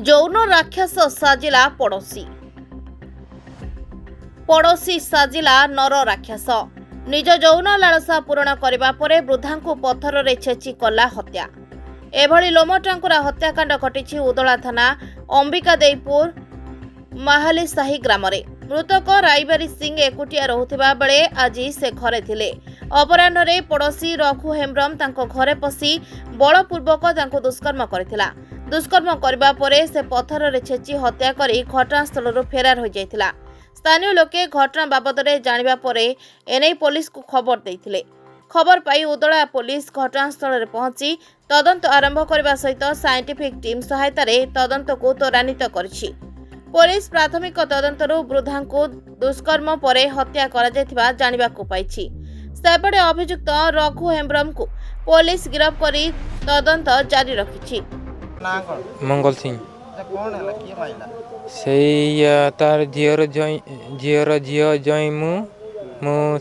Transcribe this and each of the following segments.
ଯୌନ ରାକ୍ଷସ ସାଜିଲା ପଡ଼ୋଶୀ ସାଜିଲା ନର ରାକ୍ଷସ। ନିଜ ଯୌନ ଲାଳସା ପୂରଣ କରିବା ପରେ ବୃଦ୍ଧାଙ୍କୁ ପଥରରେ ଛେଚି କଲା ହତ୍ୟା। ଏଭଳି ଲୋମଟାଙ୍କୁରା ହତ୍ୟାକାଣ୍ଡ ଘଟିଛି ଉଦଳା ଥାନା ଅମ୍ବିକାଦେଇପୁର ମାହାଲିସାହି ଗ୍ରାମରେ। ମୃତକ ରାଇବାରୀ ସିଂ ଏକୁଟିଆ ରହୁଥିବା ବେଳେ ଆଜି ସେ ଘରେ ଥିଲେ। ଅପରାହ୍ନରେ ପଡ଼ୋଶୀ ରଘୁ ହେମ୍ବ୍ରମ ତାଙ୍କ ଘରେ ପଶି ବଳପୂର୍ବକ ତାଙ୍କୁ ଦୁଷ୍କର୍ମ କରିଥିଲା। ଦୁଷ୍କର୍ମ କରିବା ପରେ ସେ ପଥରରେ ଛେଚି ହତ୍ୟା କରି ଘଟଣାସ୍ଥଳରୁ ଫେରାର ହୋଇଯାଇଥିଲା। ସ୍ଥାନୀୟ ଲୋକେ ଘଟଣା ବାବଦରେ ଜାଣିବା ପରେ ଏନେଇ ପୋଲିସକୁ ଖବର ଦେଇଥିଲେ। ଖବର ପାଇ ଉଦଳା ପୋଲିସ ଘଟଣାସ୍ଥଳରେ ପହଞ୍ଚି ତଦନ୍ତ ଆରମ୍ଭ କରିବା ସହିତ ସାଇଣ୍ଟିଫିକ୍ ଟିମ୍ ସହାୟତାରେ ତଦନ୍ତକୁ ତ୍ୱରାନ୍ୱିତ କରିଛି। ପୋଲିସ ପ୍ରାଥମିକ ତଦନ୍ତରୁ ବୃଦ୍ଧାଙ୍କୁ ଦୁଷ୍କର୍ମ ପରେ ହତ୍ୟା କରାଯାଇଥିବା ଜାଣିବାକୁ ପାଇଛି। ସେପଟେ ଅଭିଯୁକ୍ତ ରଘୁ ହେମ୍ବ୍ରମଙ୍କୁ ପୋଲିସ ଗିରଫ କରି ତଦନ୍ତ ଜାରି ରଖିଛି। मंगल सिंह से तार झीर झी जई मु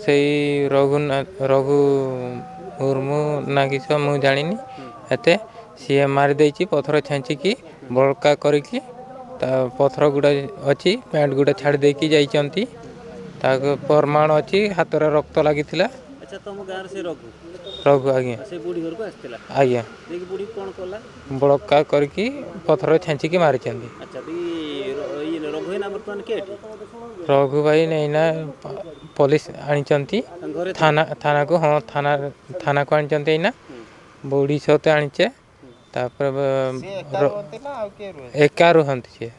से रघु मुर्मू ना किस मु जानी एते सी मारिदे पथर छेचिकी बड़का करके पथर गुड़ा अच्छी पैंट गुड़ा छाड़ देकी जाइंट प्रमाण अच्छी हाथ रक्त लगी। अच्छा तुम गाँव से रघु आज्ञा से बुढ़ी घर को आसला आज्ञा देखि बुढ़ी कौन कला बड़का करके पथर छेचिकी मारी। अच्छा तो ये रघु ना बर्तमान के रघु भाई नहीं ना पुलिस आनी थाना को हाँ थाना को आनी ना बुढ़ी सहित आनीचे एका रुहती सी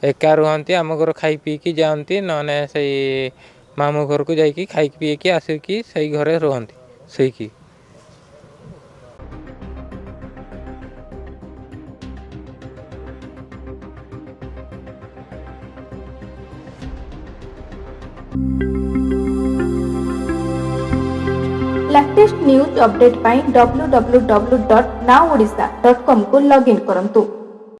एका रुहती आम घर खाई पीकी जाती नने से मामू घर को जाकि खाई पीकी आसिकी से घरे रुहती सही। लेटेस्ट न्यूज अपडेट पाई www.nowodisha.com को लॉगिन करंतु।